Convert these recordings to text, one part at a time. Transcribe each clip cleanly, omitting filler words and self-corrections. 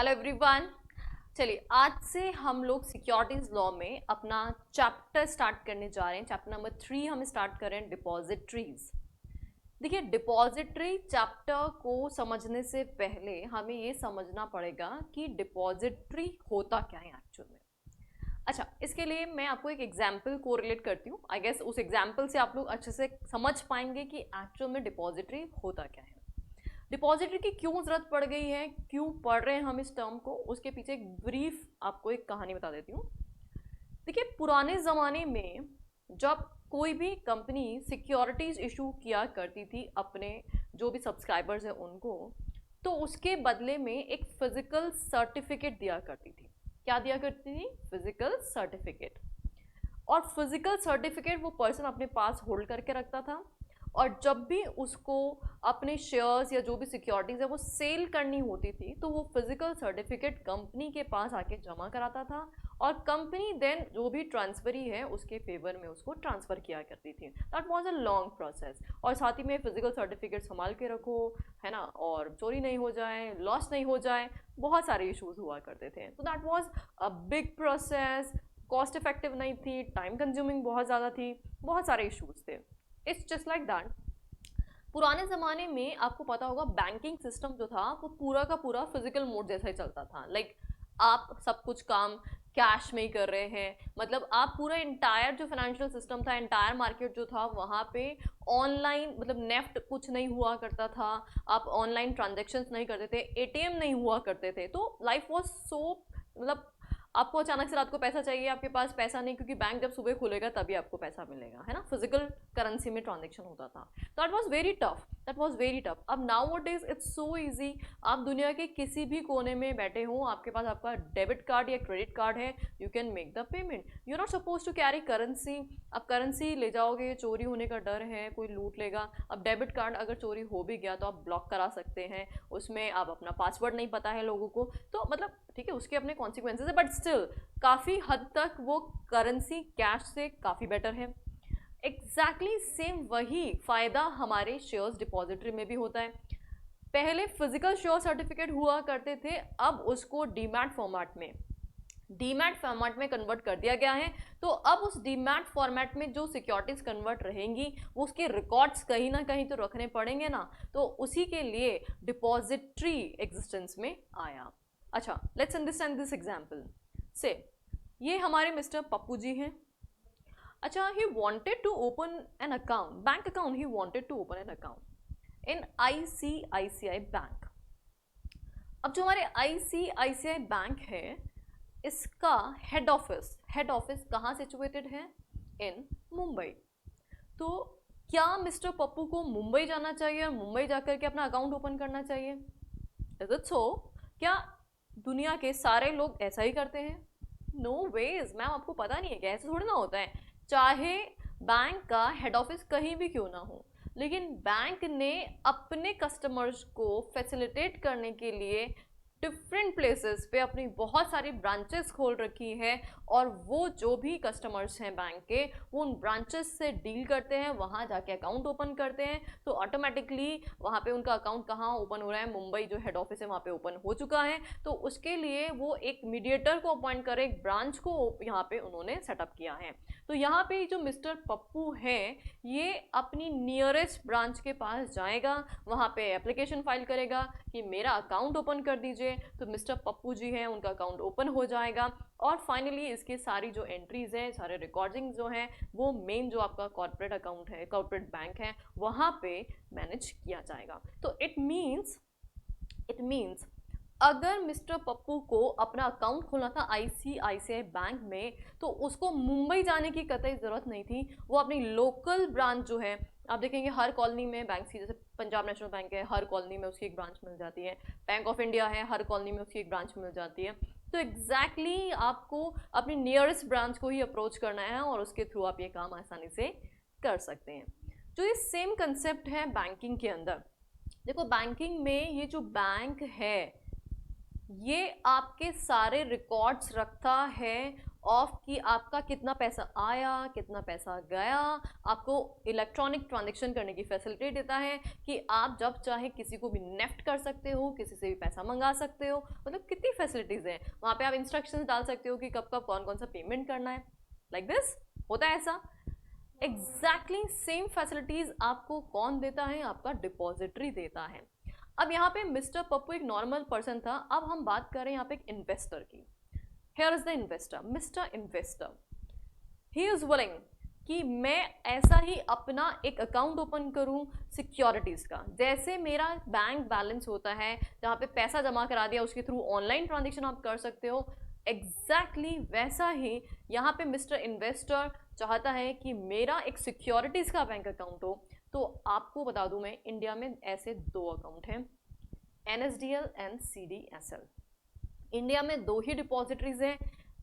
Hello everyone. चलिए आज से हम लोग सिक्योरिटीज लॉ में अपना चैप्टर स्टार्ट करने जा रहे हैं। चैप्टर नंबर 3 हम स्टार्ट कर रहे हैं, डिपॉजिटरीज। देखिए, डिपॉजिटरी चैप्टर को समझने से पहले हमें ये समझना पड़ेगा कि डिपॉजिटरी होता क्या है एक्चुअल में। अच्छा, इसके लिए मैं आपको एक एग्जाम्पल को रिलेट करती हूँ। आई गेस उस एग्जाम्पल से आप लोग अच्छे से समझ पाएंगे कि एक्चुअल में डिपॉजिटरी होता क्या है। डिपॉजिटरी की क्यों ज़रूरत पड़ गई है, क्यों पढ़ रहे हैं हम इस टर्म को, उसके पीछे एक ब्रीफ आपको एक कहानी बता देती हूँ। देखिए, पुराने ज़माने में जब कोई भी कंपनी सिक्योरिटीज़ इशू किया करती थी अपने जो भी सब्सक्राइबर्स हैं उनको, तो उसके बदले में एक फिजिकल सर्टिफिकेट दिया करती थी। क्या दिया करती थी? Physical certificate. और फिजिकल सर्टिफिकेट वो पर्सन अपने पास होल्ड करके रखता था, और जब भी उसको अपने शेयर्स या जो भी सिक्योरिटीज़ है वो सेल करनी होती थी तो वो फिजिकल सर्टिफिकेट कंपनी के पास आके जमा कराता था, और कंपनी देन जो भी ट्रांसफरी है उसके फेवर में उसको ट्रांसफ़र किया करती थी। That was a long process. और साथ ही में फिजिकल सर्टिफिकेट संभाल के रखो, है ना, और चोरी नहीं हो जाए, लॉस नहीं हो जाए, बहुत सारे इश्यूज हुआ करते थे। तो that was a big process, cost effective नहीं थी, टाइम कंज्यूमिंग बहुत ज़्यादा थी, बहुत सारे इश्यूज थे। It's just like that. पुराने ज़माने में आपको पता होगा बैंकिंग सिस्टम जो था वो पूरा का पूरा फिजिकल मोड जैसा ही चलता था। लाइक आप सब कुछ काम कैश में ही कर रहे हैं, मतलब आप पूरा इंटायर जो फाइनेंशियल सिस्टम था, इंटायर मार्केट जो था वहाँ पे ऑनलाइन, मतलब नेफ्ट कुछ नहीं हुआ करता था, आप ऑनलाइन ट्रांजेक्शन्स नहीं करते थे, एटीएम नहीं हुआ करते थे। तो लाइफ वॉज सो, मतलब आपको अचानक से रात को पैसा चाहिए, आपके पास पैसा नहीं, क्योंकि बैंक जब सुबह खुलेगा तभी आपको पैसा मिलेगा, है ना, फिजिकल करेंसी में ट्रांजेक्शन होता था। That was very tough, that was very tough. अब nowadays it's so easy. आप दुनिया के किसी भी कोने में बैठे हो, आपके पास आपका डेबिट कार्ड या क्रेडिट कार्ड है, you can make the payment. You are not suppose to carry currency. आप करेंसी ले जाओगे, चोरी होने का डर है, कोई लूट लेगा। अब डेबिट कार्ड अगर चोरी हो भी गया तो आप ब्लॉक करा सकते हैं, उसमें आप अपना पासवर्ड नहीं पता है लोगों को, तो मतलब ठीक है, उसके अपने कॉन्सिक्वेंसेज है, बट स्टिल काफ़ी हद तक वो करेंसी कैश से काफ़ी बेटर है। एग्जैक्टली सेम वही फ़ायदा हमारे शेयर्स डिपॉजिटरी में भी होता है। पहले फिजिकल शेयर सर्टिफिकेट हुआ करते थे, अब उसको डीमैट फॉर्मेट में कन्वर्ट कर दिया गया है। तो अब उस डीमैट फॉर्मेट में जो सिक्योरिटीज कन्वर्ट रहेंगी वो उसके रिकॉर्ड्स कहीं ना कहीं तो रखने पड़ेंगे ना, तो उसी के लिए डिपॉजिटरी एग्जिस्टेंस में आया। अच्छा, लेट्स अंडरस्टैंड दिस एग्जांपल। से ये हमारे मिस्टर पप्पू जी हैं। अच्छा, he wanted to open an account, bank account, he wanted to open an account in ICICI bank. अब जो हमारे आईसीआईसीआई बैंक है, इसका हेड ऑफिस कहाँ सिचुएटेड है? इन मुंबई। तो क्या मिस्टर पप्पू को मुंबई जाना चाहिए और मुंबई जाकर के अपना अकाउंट ओपन करना चाहिए? Is it so? क्या दुनिया के सारे लोग ऐसा ही करते हैं? नो वेज मैम, आपको पता नहीं है क्या? ऐसा थोड़ी ना होता है। चाहे बैंक का हेड ऑफिस कहीं भी क्यों ना हो, लेकिन बैंक ने अपने कस्टमर्स को फैसिलिटेट करने के लिए डिफरेंट प्लेसेस पे अपनी बहुत सारी ब्रांचेस खोल रखी है, और वो जो भी कस्टमर्स हैं बैंक के, वो उन ब्रांचेस से डील करते हैं, वहाँ जाके अकाउंट ओपन करते हैं। तो ऑटोमेटिकली वहाँ पे उनका अकाउंट कहाँ ओपन हो रहा है? मुंबई जो हेड ऑफिस है वहाँ पे ओपन हो चुका है। तो उसके लिए वो एक मीडिएटर को अपॉइंट कर, एक ब्रांच को यहाँ पे उन्होंने सेटअप किया है। तो यहाँ पे जो मिस्टर पप्पू हैं, ये अपनी नियरेस्ट ब्रांच के पास जाएगा, वहाँ पे एप्लीकेशन फाइल करेगा कि मेरा अकाउंट ओपन कर दीजिए। तो मिस्टर पप्पू जी हैं, उनका अकाउंट ओपन हो जाएगा, और फाइनली इसकी सारी जो एंट्रीज हैं, सारे रिकॉर्डिंग जो हैं, वो मेन जो आपका कॉर्पोरेट अकाउंट है, कॉर्पोरेट बैंक है, वहाँ पे मैनेज किया जाएगा। तो इट मीन्स अगर मिस्टर पप्पू को अपना अकाउंट खोलना था आईसीआईसीआई बैंक में, तो उसको मुंबई जाने की कतई ज़रूरत नहीं थी। वो अपनी लोकल ब्रांच जो है, आप देखेंगे हर कॉलोनी में बैंक की, जैसे पंजाब नेशनल बैंक है, हर कॉलोनी में उसकी एक ब्रांच मिल जाती है। बैंक ऑफ इंडिया है, हर कॉलोनी में उसकी एक ब्रांच मिल जाती है। तो एग्जैक्टली आपको अपनी नियरेस्ट ब्रांच को ही अप्रोच करना है, और उसके थ्रू आप ये काम आसानी से कर सकते हैं। जो ये सेम कंसेप्ट है बैंकिंग के अंदर। देखो, बैंकिंग में ये जो बैंक है, ये आपके सारे रिकॉर्ड्स रखता है, ऑफ कि आपका कितना पैसा आया, कितना पैसा गया, आपको इलेक्ट्रॉनिक ट्रांजेक्शन करने की फैसिलिटी देता है कि आप जब चाहे किसी को भी नेफ्ट कर सकते हो, किसी से भी पैसा मंगा सकते हो, मतलब कितनी फैसिलिटीज़ हैं वहाँ पे। आप इंस्ट्रक्शंस डाल सकते हो कि कब कब कौन कौन सा पेमेंट करना है, लाइक दिस होता है ऐसा। एग्जैक्टली सेम फैसिलिटीज आपको कौन देता है, आपका डिपॉजिटरी देता है। अब यहाँ पे मिस्टर पप्पू एक नॉर्मल पर्सन था, अब हम बात करें यहाँ पे एक इन्वेस्टर की। Here is the investor, mister investor, he is willing कि मैं ऐसा ही अपना एक अकाउंट ओपन करूं सिक्योरिटीज़ का। जैसे मेरा बैंक बैलेंस होता है जहाँ पे पैसा जमा करा दिया, उसके थ्रू ऑनलाइन ट्रांजेक्शन आप कर सकते हो, एग्जैक्टली वैसा ही यहाँ पे मिस्टर इन्वेस्टर चाहता है कि मेरा एक सिक्योरिटीज़ का बैंक अकाउंट हो। तो आपको बता दूं मैं, इंडिया में ऐसे दो अकाउंट हैं, NSDL एंड CDSL। इंडिया में दो ही डिपॉजिटरीज हैं,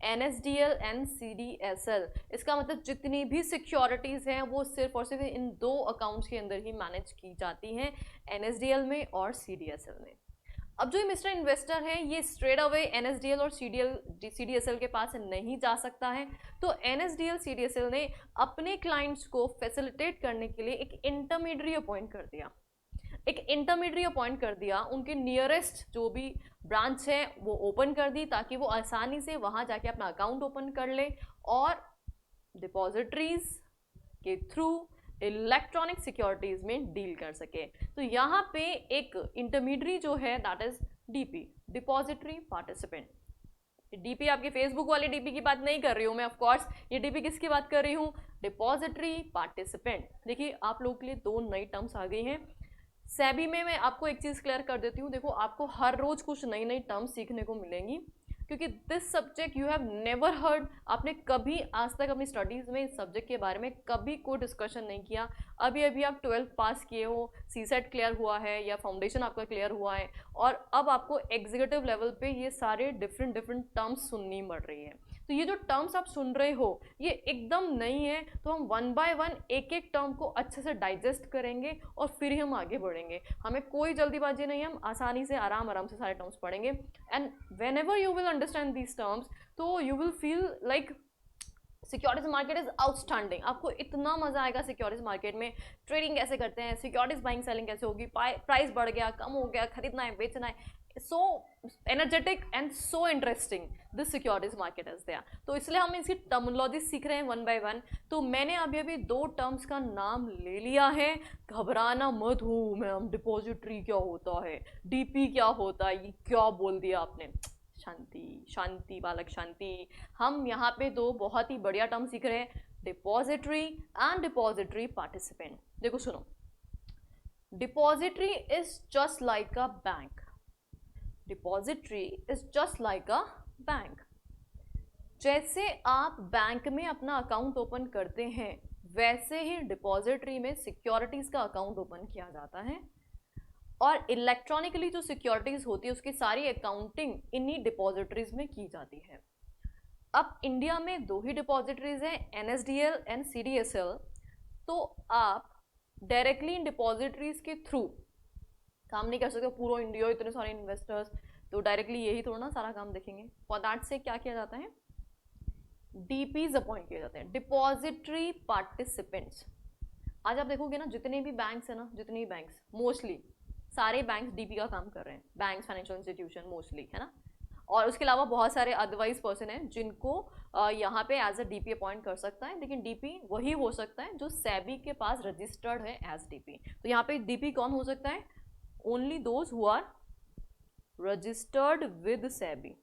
NSDL एंड CDSL। इसका मतलब जितनी भी सिक्योरिटीज़ हैं वो सिर्फ और सिर्फ इन दो अकाउंट्स के अंदर ही मैनेज की जाती हैं, NSDL में और CDSL में। अब जो मिस्टर इन्वेस्टर है ये स्ट्रेट अवे NSDL और CDSL के पास नहीं जा सकता है, तो NSDL CDSL ने अपने क्लाइंट्स को फैसिलिटेट करने के लिए एक इंटरमीडिएट अपॉइंट कर दिया, उनके नियरेस्ट जो भी ब्रांच है वो ओपन कर दी, ताकि वो आसानी से वहाँ जाके अपना अकाउंट ओपन कर ले और डिपॉजिटरीज के थ्रू इलेक्ट्रॉनिक सिक्योरिटीज में डील कर सके। तो यहाँ पे एक इंटरमीडिएट जो है that is DP, depository participant. DP आपके फेसबुक वाले DP की बात नहीं कर रही हूँ मैं, ऑफ कोर्स ये DP किसकी बात कर रही हूँ, डिपॉजिटरी पार्टिसिपेंट। देखिए आप लोगों के लिए दो नई टर्म्स आ गई हैं सेबी में। मैं आपको एक चीज़ क्लियर कर देती हूँ, देखो आपको हर रोज कुछ नई नई टर्म्स सीखने को मिलेंगी, क्योंकि this subject you have never heard, आपने कभी आज तक अपनी स्टडीज़ में इस सब्जेक्ट के बारे में कभी कोई डिस्कशन नहीं किया। अभी अभी आप 12th पास किए हो, CSET क्लियर हुआ है या फाउंडेशन आपका क्लियर हुआ है, और अब आपको एग्जीक्यूटिव लेवल पे ये सारे डिफरेंट टर्म्स सुननी पड़ रही है। तो ये जो टर्म्स आप सुन रहे हो ये एकदम नहीं है, तो हम वन बाय वन एक एक टर्म को अच्छे से डाइजेस्ट करेंगे और फिर ही हम आगे बढ़ेंगे। हमें कोई जल्दीबाजी नहीं है, हम आसानी से आराम से सारे टर्म्स पढ़ेंगे। And whenever you will understand these terms, तो you will feel like securities market is outstanding. आपको इतना मजा आएगा सिक्योरिटीज मार्केट में, ट्रेडिंग कैसे करते हैं, सिक्योरिटीज बाइंग सेलिंग कैसे होगी, प्राइस बढ़ गया कम हो गया, खरीदना है बेचना है, so energetic and so interesting this securities market is there. तो इसलिए हम इसकी टर्मिनोलॉजी सीख रहे हैं वन बाय वन। तो मैंने अभी दो टर्म्स का नाम ले लिया है, घबराना मत हो मैम, डिपॉजिटरी क्या होता है, DP क्या होता है, ये क्या बोल दिया आपने, शांति शांति बालक शांति। हम यहाँ पे दो बहुत ही बढ़िया टर्म सीख रहे हैं, डिपॉजिटरी एंड डिपॉजिटरी पार्टिसिपेंट। देखो सुनो, depository is just like a bank, depository is just like a bank. जैसे आप बैंक में अपना अकाउंट ओपन करते हैं वैसे ही डिपॉजिटरी में सिक्योरिटीज का अकाउंट ओपन किया जाता है, और इलेक्ट्रॉनिकली जो सिक्योरिटीज होती है उसकी सारी अकाउंटिंग इन्हीं डिपॉजिटरीज में की जाती है। अब इंडिया में दो ही डिपॉजिटरीज हैं, NSDL एंड CDSL। तो आप डायरेक्टली इन डिपॉजिटरीज के थ्रू काम नहीं कर सकते, पूरा इंडिया इतने सारे इन्वेस्टर्स, तो डायरेक्टली यही थोड़ा ना सारा काम देखेंगे। फॉर दैट से क्या किया जाता है, DPs अपॉइंट किए जाते हैं, डिपॉजिटरी पार्टिसिपेंट्स। आज आप देखोगे ना जितने भी बैंक्स है ना, जितने भी बैंक्स, मोस्टली सारे बैंक्स DP का काम कर रहे हैं, बैंक्स फाइनेंशियल इंस्टीट्यूशन मोस्टली, है ना। और उसके अलावा बहुत सारे अदरवाइज पर्सन हैं जिनको यहाँ पे एज अ DP अपॉइंट कर सकता है, लेकिन DP वही हो सकता है जो सेबी के पास रजिस्टर्ड है एज DP। तो यहाँ पे DP कौन हो सकता है, only those who are registered with SEBI,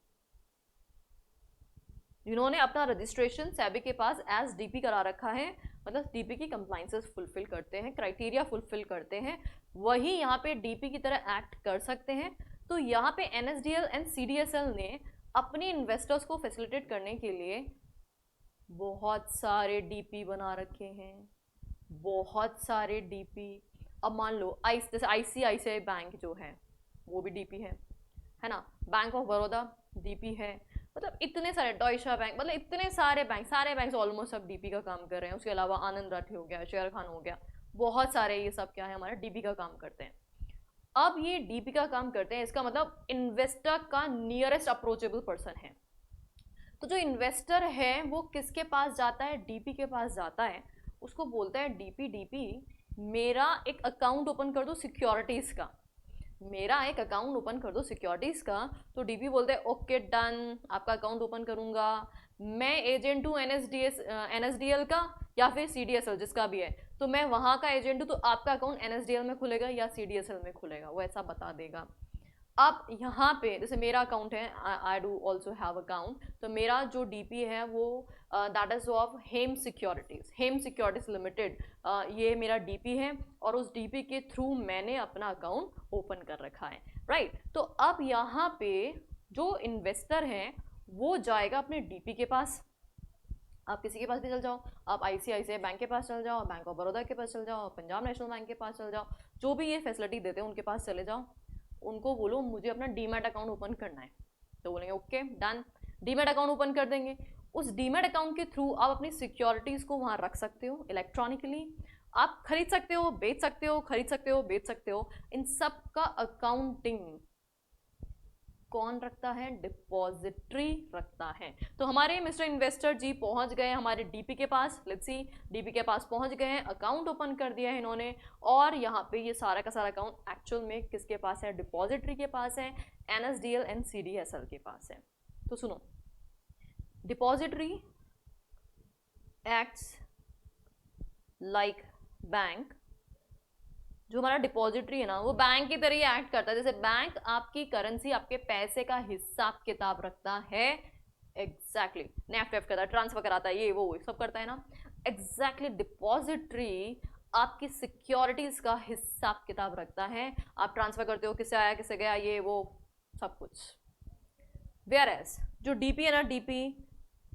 जिन्होंने अपना रजिस्ट्रेशन सेबी के पास एज DP करा रखा है, मतलब DP की कंप्लाइंसेस फुलफिल करते हैं, क्राइटेरिया फुलफिल करते हैं, वही यहाँ पे DP की तरह एक्ट कर सकते हैं। तो यहाँ पे NSDL एंड CDSL ने अपने इन्वेस्टर्स को फैसिलिटेट करने के लिए बहुत सारे DP बना रखे हैं, बहुत सारे DP। अब मान लो जैसे ICICI बैंक जो है वो भी DP है ना, बैंक ऑफ बड़ौदा DP है, मतलब इतने सारे, डॉइशा बैंक, मतलब इतने सारे बैंक ऑलमोस्ट सब DP का काम कर रहे हैं। उसके अलावा आनंद राठी हो गया, शेयर खान हो गया, बहुत सारे ये सब क्या है हमारे DP का काम करते हैं। अब ये DP का काम करते हैं, इसका मतलब इन्वेस्टर का नियरेस्ट अप्रोचेबल पर्सन है। तो जो इन्वेस्टर है वो किसके पास जाता है, डीपी के पास जाता है, उसको बोलता है डीपी डीपी मेरा एक अकाउंट ओपन कर दो सिक्योरिटीज़ का, मेरा एक अकाउंट ओपन कर दो सिक्योरिटीज़ का। तो डीपी बोलते हैं ओके डन, आपका अकाउंट ओपन करूंगा, मैं एजेंट हूँ एनएसडीएल का या फिर सीडीएसएल जिसका भी है, तो मैं वहाँ का एजेंट हूँ, तो आपका अकाउंट एनएसडीएल में खुलेगा या सीडीएसएल में खुलेगा, वो ऐसा बता देगा। अब यहाँ पे जैसे मेरा अकाउंट है, I do also have account, तो मेरा जो डीपी है वो that is of Hem securities limited, ये मेरा डीपी है और उस डीपी के थ्रू मैंने अपना अकाउंट ओपन कर रखा है, राइट। तो अब यहाँ पे जो इन्वेस्टर है वो जाएगा अपने डीपी के पास, आप किसी के पास भी चल जाओ, आप आईसीआईसीआई बैंक के पास चल जाओ, बैंक ऑफ बड़ौदा के पास चल जाओ, पंजाब नेशनल बैंक के पास चल जाओ, जो भी ये फैसिलिटी देते हैं उनके पास चले जाओ, उनको बोलो मुझे अपना डीमैट अकाउंट ओपन करना है, तो बोलेंगे okay done, demat account open कर देंगे। उस डीमैट अकाउंट के थ्रू आप अपनी सिक्योरिटीज़ को वहाँ रख सकते हो इलेक्ट्रॉनिकली, आप खरीद सकते हो, बेच सकते हो, खरीद सकते हो, बेच सकते हो। इन सब का अकाउंटिंग कौन रखता है, डिपॉजिटरी रखता है। तो हमारे मिस्टर इन्वेस्टर जी पहुंच गए हमारे डीपी के पास, लेट्स सी डीपी के पास पहुंच गए हैं, अकाउंट ओपन कर दिया है इन्होंने, और यहाँ पे ये सारा का सारा अकाउंट एक्चुअल में किसके पास है, डिपॉजिटरी के पास है, एनएसडीएल एंड सीडीएसएल के पास है। तो सुनो, डिपॉजिटरी एक्ट्स लाइक बैंक, जो हमारा डिपॉजिटरी है ना वो बैंक की तरह ही एक्ट करता है, जैसे बैंक आपकी करेंसी आपके पैसे का हिसाब किताब रखता है, एग्जैक्टली नेफ्ट वेफ्ट करता है, ट्रांसफर कराता है, ये वो सब करता है ना, एग्जैक्टली डिपॉजिटरी आपकी सिक्योरिटीज का हिसाब किताब रखता है, आप ट्रांसफर करते हो किसे आया किसे गया ये वो सब कुछ। वेयर एज जो डीपी है ना, DP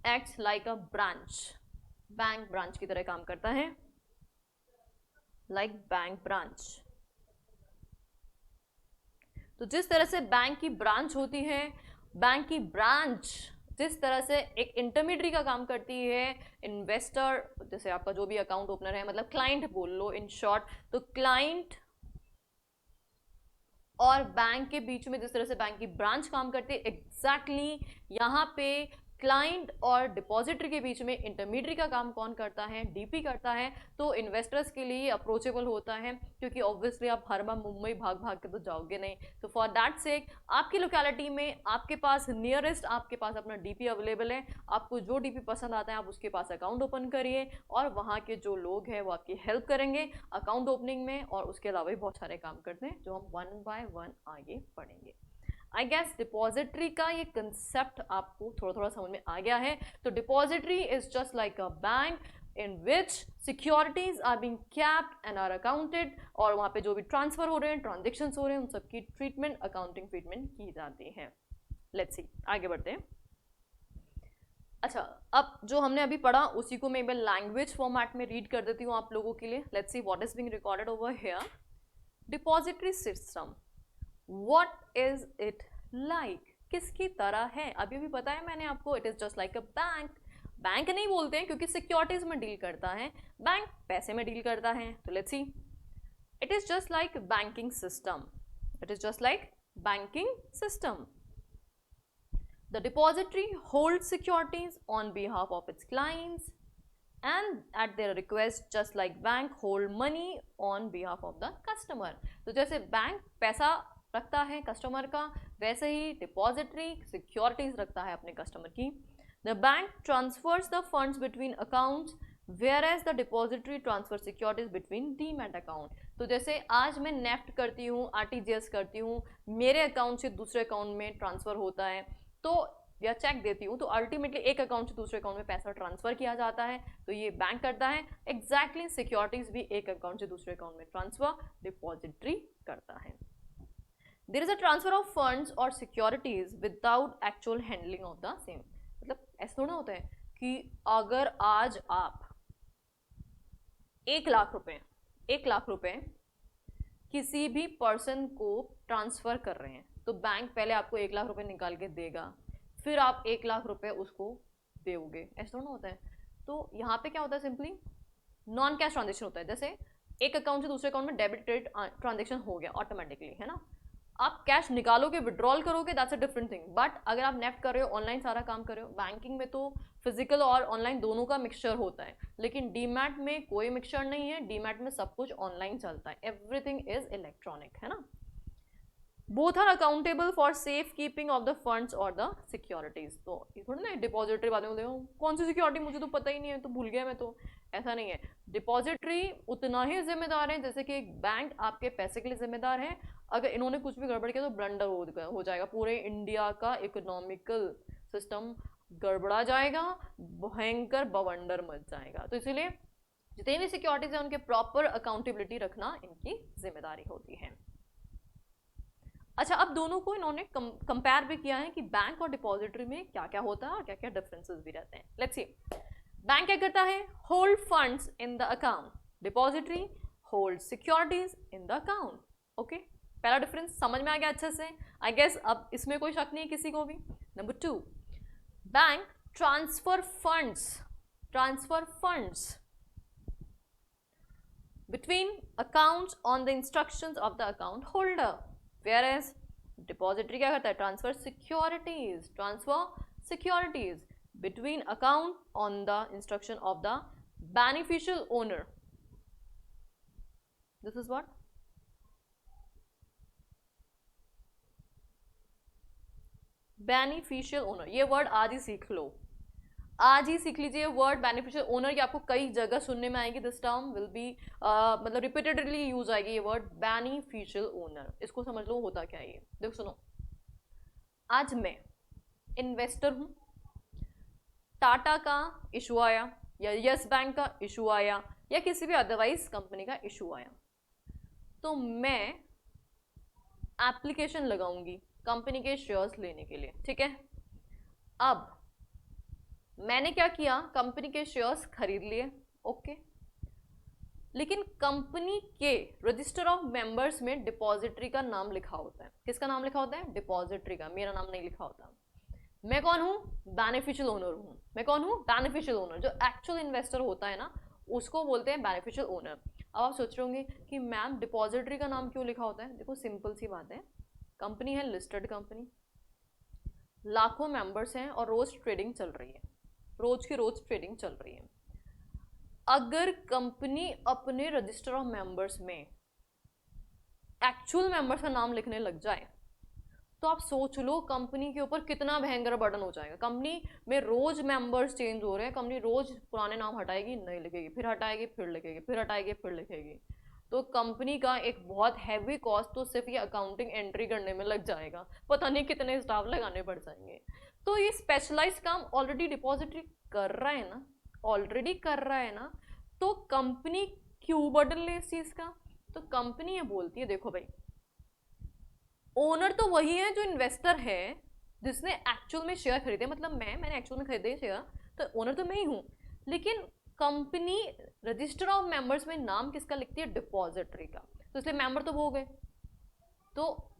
acts like a branch, bank branch की तरह काम करता है, लाइक बैंक ब्रांच। तो जिस तरह से बैंक की ब्रांच होती है, बैंक की ब्रांच जिस तरह से एक इंटरमीडिएट का काम करती है, इन्वेस्टर जैसे आपका जो भी अकाउंट ओपनर है, मतलब क्लाइंट बोल लो इन शॉर्ट, तो क्लाइंट और बैंक के बीच में जिस तरह से बैंक की ब्रांच काम करती है, एग्जैक्टली यहाँ पे क्लाइंट और डिपॉजिटरी के बीच में इंटरमीडिएट का काम कौन करता है, डीपी करता है। तो इन्वेस्टर्स के लिए अप्रोचेबल होता है, क्योंकि ऑब्वियसली आप हर बार मुंबई भाग भाग के तो जाओगे नहीं, तो फॉर दैट सेक आपकी लोकेलिटी में आपके पास नियरेस्ट आपके पास अपना डीपी अवेलेबल है, आपको जो डीपी पसंद आता है आप उसके पास अकाउंट ओपन करिए, और वहाँ के जो लोग हैं वो आपकी हेल्प करेंगे अकाउंट ओपनिंग में, और उसके अलावा भी बहुत सारे काम करते हैं जो हम वन बाय वन आगे पढ़ेंगे। आई गेस डिपॉजिटरी का ये कंसेप्ट आपको थोड़ा थोड़ा समझ में आ गया है। तो depository is just like a bank in which securities are being capped and are accounted, और वहाँ पे जो भी ट्रांसफर हो रहे हैं, ट्रांजेक्शन हो रहे हैं, उन सबकी ट्रीटमेंट अकाउंटिंग ट्रीटमेंट की जाती है। लेट्स सी आगे बढ़ते हैं। अच्छा, अब जो हमने अभी पढ़ा उसी को मैं एक बार लैंग्वेज फॉर्मेट में रीड कर देती हूँ आप लोगों के लिए। Let's see what is being recorded over here. Depository system, what is it like, किसकी तरह है, अभी भी बताया मैंने आपको, it is just like a bank. Bank नहीं बोलते हैं क्योंकि सिक्योरिटीज में डील करता है, बैंक पैसे में डील करता है। तो let's C, it is just like banking system, it is just like banking system. The depository holds securities on behalf of its clients and at their request, just like bank hold money on behalf of the customer. तो जैसे bank पैसा रखता है customer का, वैसे ही depository securities रखता है अपने कस्टमर की। The bank transfers the funds between accounts whereas the depository transfer securities between demat account. तो जैसे आज मैं नेफ्ट करती हूँ, आरटीजीएस करती हूँ, मेरे अकाउंट से दूसरे अकाउंट में ट्रांसफर होता है, तो या चेक देती हूँ, तो अल्टीमेटली एक अकाउंट से दूसरे अकाउंट में पैसा ट्रांसफर किया जाता है, तो ये बैंक करता है। एग्जैक्टली सिक्योरिटीज भी एक अकाउंट से दूसरे अकाउंट में ट्रांसफर डिपॉजिटरी करता है। There is a transfer of funds और securities without actual handling of the same. मतलब ऐसा थोड़ा होता है कि अगर आज आप 1,00,000 रुपए किसी भी पर्सन को ट्रांसफर कर रहे हैं, तो बैंक पहले आपको 1,00,000 रुपए निकाल के देगा, फिर आप 1,00,000 रुपए उसको दोगे, ऐसा ना होता है। तो यहाँ पे क्या होता है, सिंपली नॉन कैश ट्रांजेक्शन होता है। जैसे एक अकाउंट से दूसरे अकाउंट में डेबिट क्रेडिट ट्रांजेक्शन हो गया ऑटोमेटिकली, है ना, आप कैश निकालोगे, विड्रॉल करोगे, that's a different thing. But अगर आप नेफ्ट कर रहे हो, ऑनलाइन सारा काम कर रहे हो, बैंकिंग में तो फिजिकल और ऑनलाइन दोनों का मिक्सचर होता है, लेकिन डीमैट में कोई मिक्सचर नहीं है। डीमैट में सब कुछ ऑनलाइन चलता है, एवरीथिंग इज इलेक्ट्रॉनिक, है ना। Both are accountable for safe keeping of the funds और द सिक्योरिटीज। तो ये थोड़ी ना डिपॉजिटरी बातें बोलते हो, कौन सी सिक्योरिटी मुझे तो पता ही नहीं है, तो भूल गया मैं तो, ऐसा नहीं है। डिपॉजिटरी उतना ही जिम्मेदार है जैसे कि एक बैंक आपके पैसे के लिए जिम्मेदार है। अगर इन्होंने कुछ भी गड़बड़ किया तो ब्लंडर हो जाएगा, पूरे इंडिया का इकोनॉमिकल सिस्टम गड़बड़ा जाएगा, भयंकर बवंडर मच जाएगा। तो इसीलिए जितनी भी सिक्योरिटीज है उनके प्रॉपर अकाउंटेबिलिटी रखना इनकी जिम्मेदारी होती है। अच्छा, अब दोनों को इन्होंने कंपेयर भी किया है कि बैंक और डिपॉजिटरी में क्या क्या होता है और क्या क्या डिफरेंसेस भी रहते हैं। लेट्स सी, बैंक क्या करता है, hold funds in the account, depository hold securities in the account. Okay, पहला डिफरेंस समझ में आ गया अच्छे से, आई गेस। अब इसमें कोई शक नहीं है किसी को भी। Number 2, bank transfer funds between accounts on the instructions of the account holder, whereas depository क्या करता है, transfer securities between account on the instruction of the beneficial owner. This is what beneficial owner, ये word आज ही सीख लो, आज ही सीख लीजिए word beneficial owner की। आपको कई जगह सुनने में आएगी, दिस टर्म विल बी मतलब रिपीटेडली यूज आएगी ये वर्ड बेनिफिशियल ओनर। इसको समझ लो होता क्या है ये। देखो सुनो, आज मैं इन्वेस्टर हूं, टाटा का इशू आया या यस बैंक का इशू आया या किसी भी अदरवाइज कंपनी का इशू आया, तो मैं एप्लीकेशन लगाऊंगी कंपनी के शेयर्स लेने के लिए, ठीक है। अब मैंने क्या किया, कंपनी के शेयर्स खरीद लिए, ओके। लेकिन कंपनी के रजिस्टर ऑफ मेंबर्स में डिपॉजिटरी का नाम लिखा होता है। किसका नाम लिखा होता है, डिपॉजिटरी का, मेरा नाम नहीं लिखा होता। मैं कौन हूं, बेनिफिशियल ओनर हूं। मैं कौन हूं, बेनिफिशियल ओनर। जो एक्चुअल इन्वेस्टर होता है ना, उसको बोलते हैं बेनिफिशियल ओनर। अब आप सोच रहे होंगे कि मैम डिपॉजिटरी का नाम क्यों लिखा होता है। देखो सिंपल सी बात है, कंपनी है लिस्टेड कंपनी, लाखों मेंबर्स हैं और रोज ट्रेडिंग चल रही है, रोज की रोज ट्रेडिंग चल रही है। अगर कंपनी अपने रजिस्टर ऑफ मेंबर्स में एक्चुअल मेंबर्स का नाम लिखने लग जाए, तो आप सोच लो कंपनी के ऊपर कितना भयंकर बर्डन हो जाएगा। कंपनी में रोज मेंबर्स चेंज हो रहे हैं, कंपनी रोज पुराने नाम हटाएगी, नए लिखेगी, फिर हटाएगी, फिर लिखेगी, फिर हटाएगी, फिर लिखेगी। तो कंपनी का एक बहुत हैवी कॉस्ट तो सिर्फ ये अकाउंटिंग एंट्री करने में लग जाएगा, पता नहीं कितने स्टाफ लगाने पड़ जाएंगे। तो ये स्पेशलाइज काम ऑलरेडी डिपॉजिटरी कर रहा है ना, ऑलरेडी कर रहा है ना, तो कंपनी क्यों बर्डन ले इस चीज का। तो कंपनी ये बोलती है, देखो भाई, ओनर तो वही है जो इन्वेस्टर है, जिसने एक्चुअल में शेयर खरीदे, मतलब मैंने एक्चुअल में खरीदे शेयर, तो ओनर तो मैं ही हूं। लेकिन कंपनी रजिस्टर ऑफ मेंबर्स में नाम किसका लिखती है, डिपॉजिटरी का। तो इसलिए मेंबर तो वो हो गए, तो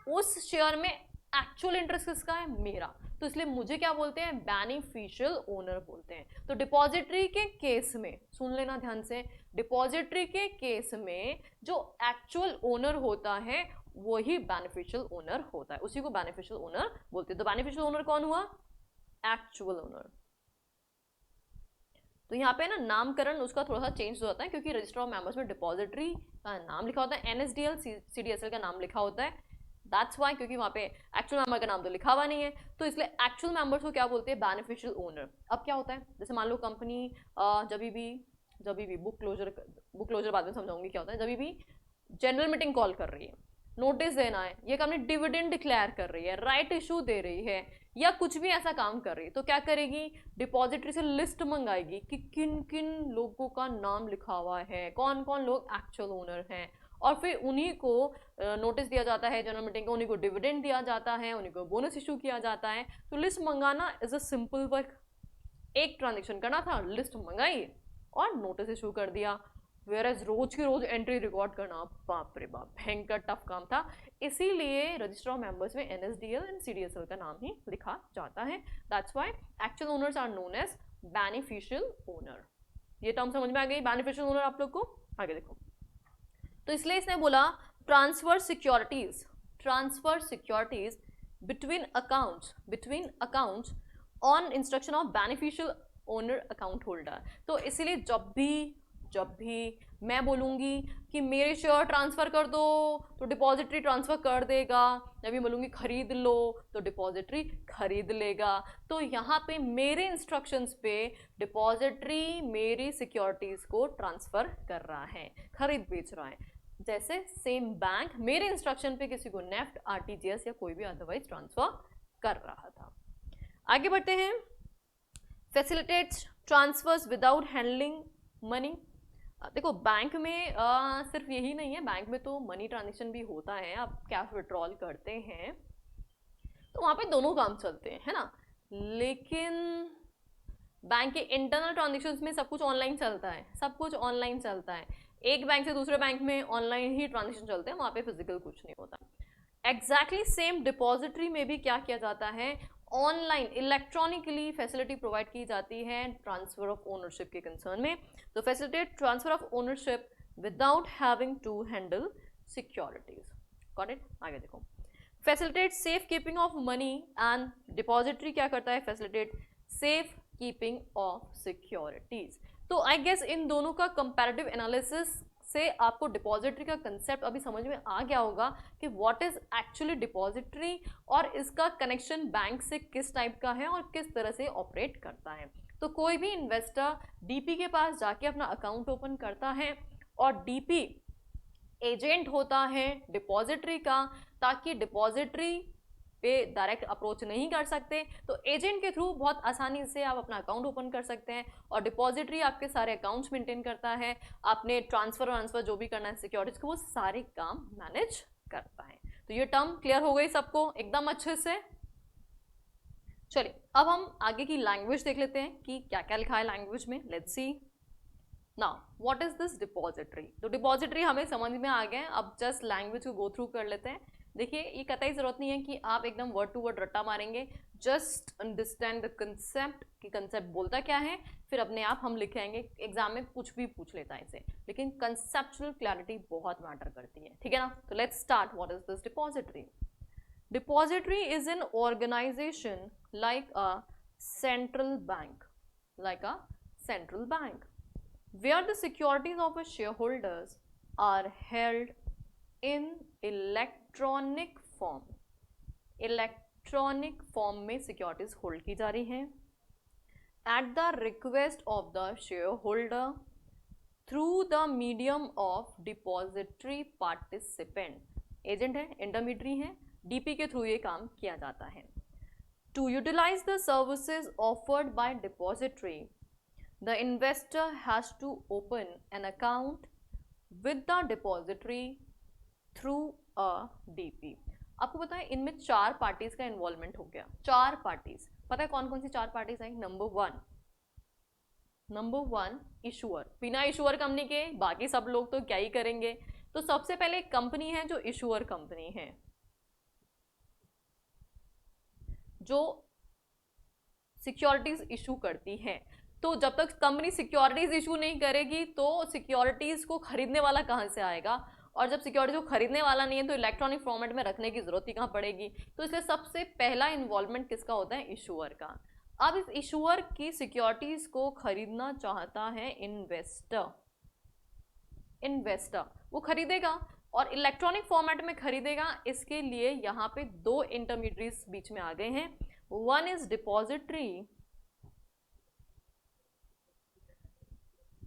उस शेयर में एक्चुअल इंटरेस्ट किसका है, मेरा। तो इसलिए मुझे क्या बोलते हैं, बेनिफिशियल ओनर बोलते हैं। तो डिपॉजिटरी के केस में सुन लेना ध्यान से, डिपॉजिटरी के केस में जो एक्चुअल ओनर होता है वही बेनिफिशियल ओनर होता है, उसी को बेनिफिशियल ओनर बोलते हैं। तो बेनिफिशियल ओनर कौन हुआ, एक्चुअल ओनर। तो यहाँ पे ना नामकरण उसका थोड़ा सा चेंज हो जाता है, क्योंकि रजिस्टर ऑफ मेंबर्स में डिपॉजिटरी का नाम लिखा होता है, एनएसडीएल सीडीएसएल का नाम लिखा होता है, दैट्स वाई, क्योंकि वहाँ पे एक्चुअल मेंबर का नाम तो लिखा हुआ नहीं है। तो इसलिए एक्चुअल मेंबर्स को क्या बोलते हैं, बेनिफिशियल ओनर। अब क्या होता है, जैसे मान लो कंपनी जब भी बुक क्लोजर बाद में समझाऊंगी क्या होता है, जब भी जनरल मीटिंग कॉल कर रही है, नोटिस देना है, ये कंपनी डिविडेंड डिक्लेयर कर रही है, राइट इशू दे रही है, या कुछ भी ऐसा काम कर रही है, तो क्या करेगी, डिपॉजिटरी से लिस्ट मंगाएगी कि किन किन लोगों का नाम लिखा हुआ है, कौन कौन लोग एक्चुअल ओनर हैं, और फिर उन्हीं को नोटिस दिया जाता है जनरल मीटिंग को, उन्हीं को डिविडेंड दिया जाता है, उन्हीं को बोनस इशू किया जाता है। तो लिस्ट मंगाना इज अ सिंपल वर्क, एक ट्रांजेक्शन करना था, लिस्ट मंगाई और नोटिस इशू कर दिया। वेयरएज रोज की रोज एंट्री रिकॉर्ड करना, बाप रे बाप, भयंकर टफ काम था। इसीलिए रजिस्टर ऑफ मेंबर्स में एनएसडीएल एंड सीडीएसएल का नाम ही लिखा जाता है। That's why actual owners are known as beneficial owner. ये टर्म समझ में आ गई, बेनिफिशियल ओनर आप लोग को। आगे देखो, तो इसलिए इसने बोला transfer securities, transfer securities between accounts on instruction of beneficial owner account holder. तो इसीलिए जब भी मैं बोलूँगी कि मेरे शेयर ट्रांसफ़र कर दो तो डिपॉजिटरी ट्रांसफ़र कर देगा, जब भी बोलूँगी खरीद लो तो डिपॉजिटरी खरीद लेगा। तो यहाँ पे मेरे इंस्ट्रक्शंस पे डिपॉजिटरी मेरी सिक्योरिटीज़ को ट्रांसफ़र कर रहा है, खरीद बेच रहा है। जैसे सेम बैंक मेरे इंस्ट्रक्शन पे किसी को नेफ्ट, आरटीजीएस या कोई भी अदरवाइज ट्रांसफ़र कर रहा था। आगे बढ़ते हैं। Facilitates transfers without handling money. देखो बैंक में सिर्फ यही नहीं है, बैंक में तो मनी ट्रांजेक्शन भी होता है। आप कैश विड्रॉल करते हैं तो वहाँ पे दोनों काम चलते हैं, है ना। लेकिन बैंक के इंटरनल ट्रांजेक्शन्स में सब कुछ ऑनलाइन चलता है, सब कुछ ऑनलाइन चलता है। एक बैंक से दूसरे बैंक में ऑनलाइन ही ट्रांजेक्शन चलते हैं, वहाँ पे फिजिकल कुछ नहीं होता। एग्जैक्टली सेम डिपॉजिटरी में भी क्या किया जाता है, ऑनलाइन इलेक्ट्रॉनिकली फैसिलिटी प्रोवाइड की जाती है ट्रांसफर ऑफ ओनरशिप के कंसर्न में। तो facilitate transfer of ownership without having to handle securities. Got it. आगे देखो, facilitate safe keeping of money and depository क्या करता है, facilitate safe keeping of securities. तो आई गेस इन दोनों का कंपैरेटिव एनालिसिस से आपको डिपॉजिटरी का कंसेप्ट अभी समझ में आ गया होगा कि व्हाट इज एक्चुअली डिपॉजिटरी और इसका कनेक्शन बैंक से किस टाइप का है और किस तरह से ऑपरेट करता है। तो कोई भी इन्वेस्टर डीपी के पास जाके अपना अकाउंट ओपन करता है और डीपी एजेंट होता है डिपॉजिटरी का, ताकि डिपॉजिटरी पे डायरेक्ट अप्रोच नहीं कर सकते तो एजेंट के थ्रू बहुत आसानी से आप अपना अकाउंट ओपन कर सकते हैं। और डिपॉजिटरी आपके सारे अकाउंट्स मेंटेन करता है, आपने ट्रांसफर जो भी करना है सिक्योरिटीज को, वो सारे काम मैनेज करता है। तो ये टर्म क्लियर हो गई सबको एकदम अच्छे से। चलिए अब हम आगे की लैंग्वेज देख लेते हैं कि क्या क्या लिखा है लैंग्वेज में। Let's see now what is this depository. तो डिपॉजिटरी हमें समझ में आ गया, अब जस्ट लैंग्वेज को गो थ्रू कर लेते हैं। देखिए ये कतई ज़रूरत नहीं है कि आप एकदम वर्ड टू वर्ड रट्टा मारेंगे, जस्ट अंडरस्टैंड द कंसेप्ट कि कंसेप्ट बोलता क्या है, फिर अपने आप हम लिखेंगे। एग्जाम में कुछ भी पूछ लेता है इसे, लेकिन कंसेप्चुअल क्लैरिटी बहुत मैटर करती है, ठीक है ना। तो let's start. What is this depository. Depository is an organisation like a central bank where the securities of a shareholders are held in electronic form में securities hold की जा रही हैं at the request of the shareholder through the medium of depository participant। Agent है, intermediary है, DP के through ये काम किया जाता है। To utilize the services offered by depository, the investor has to open an account with the depository through a DP। आपको पता है इनमें 4 पार्टीज का इन्वॉल्वमेंट हो गया। 4 पार्टीज, पता है कौन कौन सी 4 parties I. Number one issuer. बिना इशूअर कंपनी के बाकी सब लोग तो क्या ही करेंगे। तो सबसे पहले एक कंपनी है जो इशूअर कंपनी है, जो सिक्योरिटीज इशू करती है। तो जब तक कंपनी सिक्योरिटीज इशू नहीं करेगी तो सिक्योरिटीज को खरीदने वाला कहाँ से आएगा, और जब सिक्योरिटीज को खरीदने वाला नहीं है तो इलेक्ट्रॉनिक फॉर्मेट में रखने की जरूरत ही कहाँ पड़ेगी। तो इसलिए सबसे पहला इन्वॉल्वमेंट किसका होता है, इशूअर का। अब इस इशूअर की सिक्योरिटीज को खरीदना चाहता है इन्वेस्टर वो खरीदेगा और इलेक्ट्रॉनिक फॉर्मेट में खरीदेगा। इसके लिए यहाँ पे 2 इंटरमीडिएट्स बीच में आ गए हैं। One is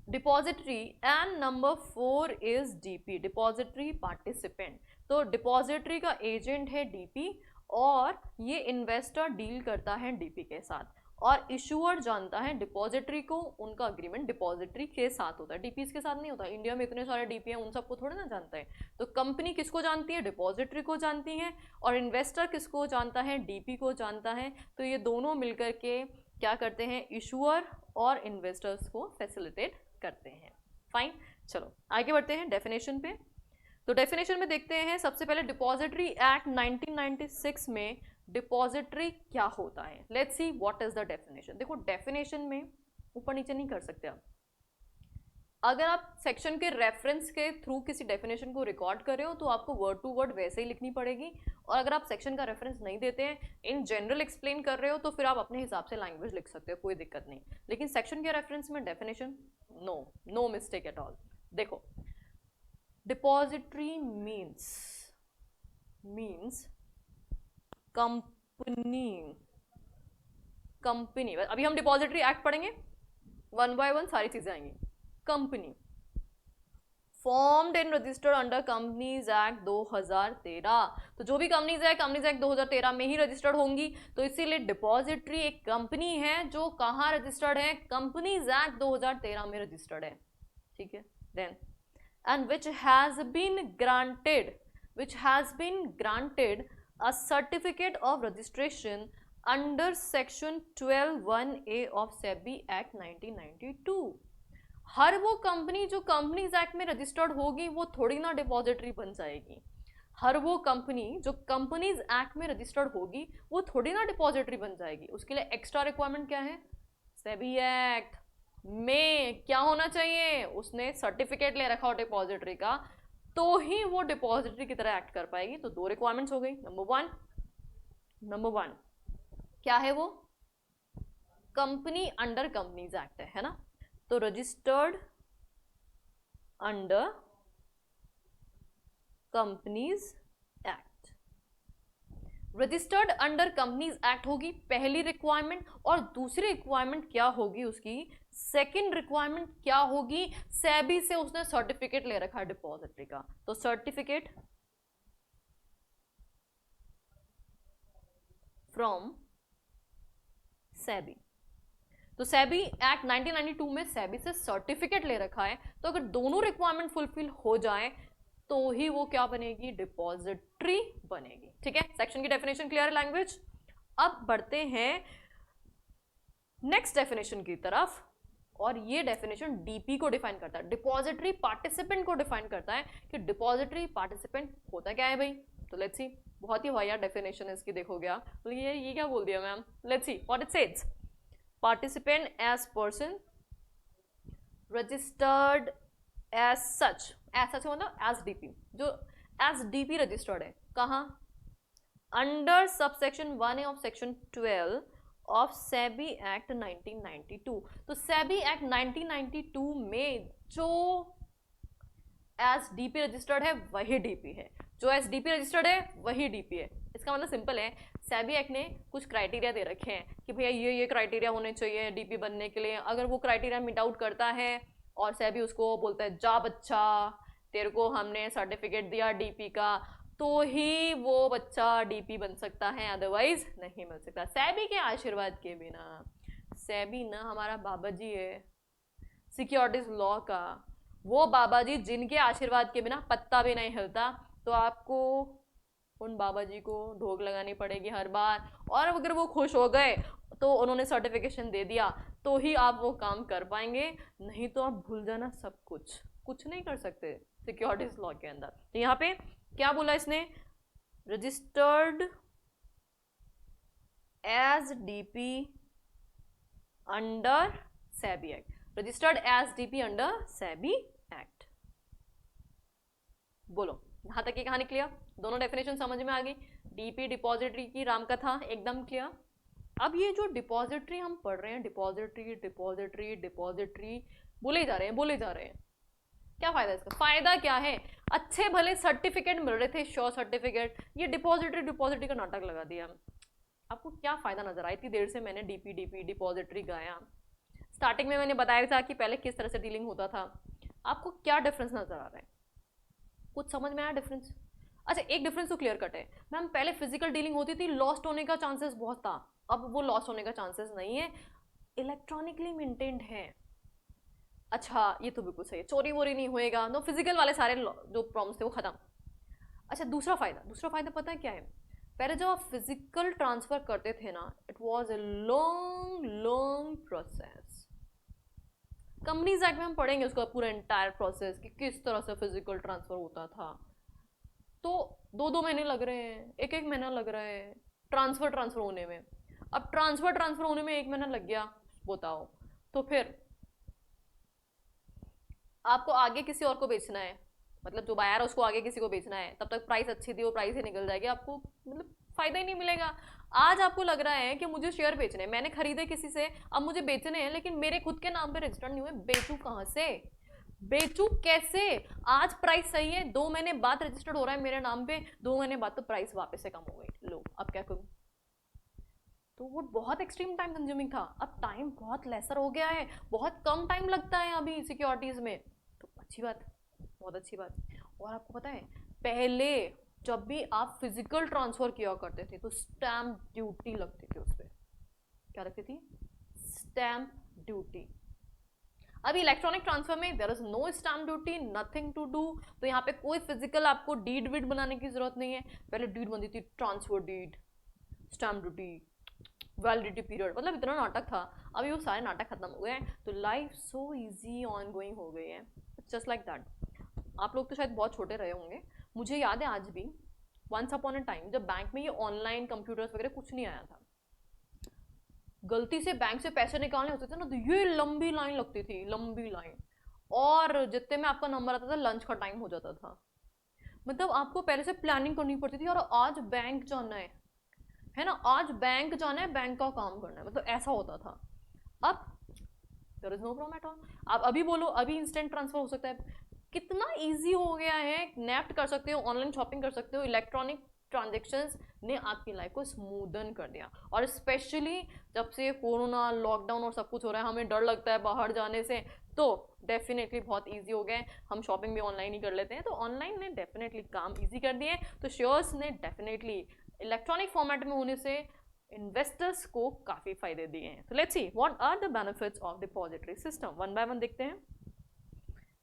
depository and number 4 is DP, depository participant. तो डिपॉजिटरी का एजेंट है डीपी और ये इन्वेस्टर डील करता है डीपी के साथ, और इशूअर जानता है डिपॉजिटरी को। उनका अग्रीमेंट डिपॉजिटरी के साथ होता है, डीपी के साथ नहीं होता। इंडिया में इतने सारे डीपी हैं, उन सबको थोड़ा ना जानता है। तो कंपनी किसको जानती है, डिपॉजिटरी को जानती है, और इन्वेस्टर किसको जानता है, डीपी को जानता है। तो ये दोनों मिलकर के क्या करते हैं, इशूअर और इन्वेस्टर्स को फैसिलिटेट करते हैं। फाइन, चलो आगे बढ़ते हैं डेफिनेशन पे। तो डेफिनेशन में देखते हैं सबसे पहले डिपॉजिटरी एक्ट 1996 में डिपॉजिटरी क्या होता है। Let's see what is the definition. देखो डेफिनेशन में ऊपर नीचे नहीं कर सकते आप, अगर आप सेक्शन के रेफरेंस के थ्रू किसी डेफिनेशन को रिकॉर्ड कर रहे हो तो आपको वर्ड टू वर्ड वैसे ही लिखनी पड़ेगी, और अगर आप सेक्शन का रेफरेंस नहीं देते हैं, इन जनरल एक्सप्लेन कर रहे हो, तो फिर आप अपने हिसाब से लैंग्वेज लिख सकते हो, कोई दिक्कत नहीं। लेकिन सेक्शन के रेफरेंस में definition, no, no mistake at all. देखो, डिपॉजिटरी मीन्स कंपनी। अभी हम डिपॉजिटरी एक्ट पढ़ेंगे, वन बाय वन सारी चीजें आएंगी। Company formed and registered under companies act 2013, तो जो भी कंपनीज एक्ट 2013 में ही रजिस्टर्ड होंगी, तो इसीलिए डिपॉजिटरी एक कंपनी है जो कहाँ रजिस्टर्ड है, कंपनीज एक्ट 2013 में रजिस्टर्ड है, ठीक है। Then and which has been granted a certificate of registration under section 12(1)(a) of SEBI Act 1992। हर वो कंपनी जो कंपनीज एक्ट में रजिस्टर्ड होगी वो थोड़ी ना डिपॉजिटरी बन जाएगी। हर वो कंपनी जो कंपनीज एक्ट में रजिस्टर्ड होगी वो थोड़ी ना डिपॉजिटरी बन जाएगी। उसके लिए एक्स्ट्रा रिक्वायरमेंट क्या है, सेबी एक्ट में क्या होना चाहिए, उसने सर्टिफिकेट ले रखा हो डिपॉजिटरी का, तो ही वो डिपॉजिटरी की तरह एक्ट कर पाएगी। तो दो रिक्वायरमेंट्स हो गई। नंबर वन क्या है, वो कंपनी अंडर कंपनीज एक्ट है ना, तो registered under companies act, registered under companies act होगी पहली रिक्वायरमेंट। और दूसरी रिक्वायरमेंट क्या होगी उसकी, सेकंड रिक्वायरमेंट क्या होगी, सेबी से उसने सर्टिफिकेट ले रखा है डिपॉजिटरी का, तो सर्टिफिकेट फ्रॉम सेबी। तो सेबी एक्ट 1992 में सेबी से सर्टिफिकेट ले रखा है, तो अगर दोनों रिक्वायरमेंट फुलफिल हो जाए तो ही वो क्या बनेगी, डिपॉजिटरी बनेगी, ठीक है। सेक्शन की डेफिनेशन क्लियर है लैंग्वेज। अब बढ़ते हैं नेक्स्ट डेफिनेशन की तरफ, और ये डेफिनेशन डीपी को डिफाइन करता है, डिपॉजिटरी पार्टिसिपेंट को डिफाइन करता है कि डिपॉजिटरी पार्टिसिपेंट होता क्या है भाई। तो लेट्स सी, बहुत ही वाया डेफिनेशन है इसकी, देखोगे आप तो ये क्या बोल दिया ma'am. Let's see what it says, participant as person registered as such मतलब एज डीपी, जो एज डीपी रजिस्टर्ड है कहाँ, under subsection 1A of section 12 of SEBI act 1992। तो सेबी एक्ट 1992 में जो एज डीपी रजिस्टर्ड है वही डीपी है, जो एज डीपी रजिस्टर्ड है वही डीपी है। इसका मतलब सिंपल है, सेबी एक्ट ने कुछ क्राइटेरिया दे रखे हैं कि भैया ये क्राइटेरिया होने चाहिए डीपी बनने के लिए। अगर वो क्राइटेरिया मीट आउट करता है और सेबी उसको बोलता है जा बच्चा तेरे को हमने सर्टिफिकेट दिया डीपी का, तो ही वो बच्चा डीपी बन सकता है, अदरवाइज नहीं मिल सकता। सेबी के आशीर्वाद के बिना, सेबी ना हमारा बाबा जी है सिक्योरिटीज लॉ का, वो बाबा जी जिनके आशीर्वाद के बिना पत्ता भी नहीं हिलता, तो आपको उन बाबा जी को ढोक लगानी पड़ेगी हर बार। और अगर वो खुश हो गए तो उन्होंने सर्टिफिकेशन दे दिया तो ही आप वो काम कर पाएंगे, नहीं तो आप भूल जाना सब कुछ नहीं कर सकते सिक्योरिटीज लॉ के अंदर। तो यहाँ पे क्या बोला इसने, registered as DP under SEBI act, registered as DP under SEBI act. बोलो यहां तक की कहानी क्लियर, दोनों डेफिनेशन समझ में आ गई, डीपी डिपॉजिटरी की रामकथा एकदम क्लियर। अब ये जो डिपॉजिटरी हम पढ़ रहे हैं, डिपॉजिटरी डिपॉजिटरी डिपॉजिटरी बोले जा रहे हैं, क्या फायदा इसका, फायदा क्या है, अच्छे भले सर्टिफिकेट मिल रहे थे, श्योर सर्टिफिकेट, ये डिपॉजिटरी का नाटक लगा दिया। आपको क्या फायदा नजर आया, इतनी देर से मैंने डीपी डिपॉजिटरी गाया, स्टार्टिंग में मैंने बताया था कि पहले किस तरह से डीलिंग होता था, आपको क्या डिफरेंस नजर आ रहा है, कुछ समझ में आया डिफरेंस। अच्छा एक डिफरेंस तो क्लियर कट है मैम, पहले फिजिकल डीलिंग होती थी, लॉस्ट होने का चांसेस बहुत था, अब वो लॉस्ट होने का चांसेस नहीं है, इलेक्ट्रॉनिकली मेंटेन्ड है। अच्छा ये तो बिल्कुल सही है, चोरी वोरी नहीं होएगा, नो फिजिकल वाले सारे जो प्रॉब्लम्स थे वो खत्म। अच्छा दूसरा फायदा पता है क्या है, पहले जब आप फिजिकल ट्रांसफर करते थे ना, it was a long process. Companies act में हम पढ़ेंगे उसका पूरा एंटायर प्रोसेस कि किस तरह से फिजिकल ट्रांसफर होता था, तो 2 महीने लग रहे हैं, एक महीना लग रहा है ट्रांसफर होने में। अब ट्रांसफर होने में 1 महीना लग गया बताओ, तो फिर आपको आगे किसी और को बेचना है, मतलब जो बायर है उसको आगे किसी को बेचना है, तब तक प्राइस अच्छी थी वो प्राइस ही निकल जाएगी, आपको मतलब फायदा ही नहीं मिलेगा। आज आपको लग रहा है कि मुझे शेयर बेचने हैं, मैंने खरीदे किसी से, अब मुझे बेचने हैं, लेकिन मेरे खुद के नाम पे रजिस्टर्ड नहीं हुए, बेचूं कहाँ से, बेचूं कैसे? आज प्राइस सही है, 2 महीने बाद रजिस्टर्ड हो रहा है मेरे नाम पे, 2 महीने बाद तो प्राइस वापस से कम हो गई, लो अब क्या करूं? तो वो बहुत एक्सट्रीम टाइम कंज्यूमिंग था, अब टाइम बहुत लेसर हो गया है, बहुत कम टाइम लगता है अभी सिक्योरिटीज में, तो अच्छी बात, बहुत अच्छी बात। और आपको पता है, पहले जब भी आप फिजिकल ट्रांसफर किया करते थे तो स्टैम्प ड्यूटी लगती थी उस पर, क्या लगती थी? Stamp duty. अभी इलेक्ट्रॉनिक ट्रांसफर में there is no stamp duty, nothing to do, तो यहाँ पे कोई फिजिकल आपको डीड वीड बनाने की जरूरत नहीं है। पहले डीड बनती थी, transfer deed, stamp duty, validity period, मतलब इतना नाटक था। अभी वो सारे नाटक खत्म हो गए हैं, तो life so easy on going हो गई है, जस्ट लाइक दैट। आप लोग तो शायद बहुत छोटे रहे होंगे, मुझे याद है आज भी, वंस अपॉन अ टाइम जब बैंक में ये ऑनलाइन कंप्यूटर्स वगैरह कुछ नहीं आया था, गलती से बैंक से पैसे निकालने होते थे ना, तो ये लंबी लाइन लगती थी, लंबी लाइन, और जितने में आपका नंबर आता था लंच का टाइम हो जाता था। मतलब आपको पहले से प्लानिंग करनी पड़ती थी, और आज बैंक जाना है ना, आज बैंक जाना है, बैंक का काम करना है, मतलब ऐसा होता था। अब there is no problem at all, आप अभी बोलो, अभी इंस्टेंट ट्रांसफर हो सकता है, कितना इजी हो गया है, नेफ्ट कर सकते हो, ऑनलाइन शॉपिंग कर सकते हो, इलेक्ट्रॉनिक ट्रांजेक्शन्स ने आपकी लाइफ को स्मूदन कर दिया। और स्पेशली जब से कोरोना लॉकडाउन और सब कुछ हो रहा है, हमें डर लगता है बाहर जाने से, तो डेफिनेटली बहुत इजी हो गए, हम शॉपिंग भी ऑनलाइन ही कर लेते हैं, तो ऑनलाइन ने डेफिनेटली काम इजी कर दिए। तो शेयर्स ने डेफिनेटली इलेक्ट्रॉनिक फॉर्मेट में होने से इन्वेस्टर्स को काफ़ी फायदे दिए हैं। तो let's see what are the benefits of depository system, one by one देखते हैं।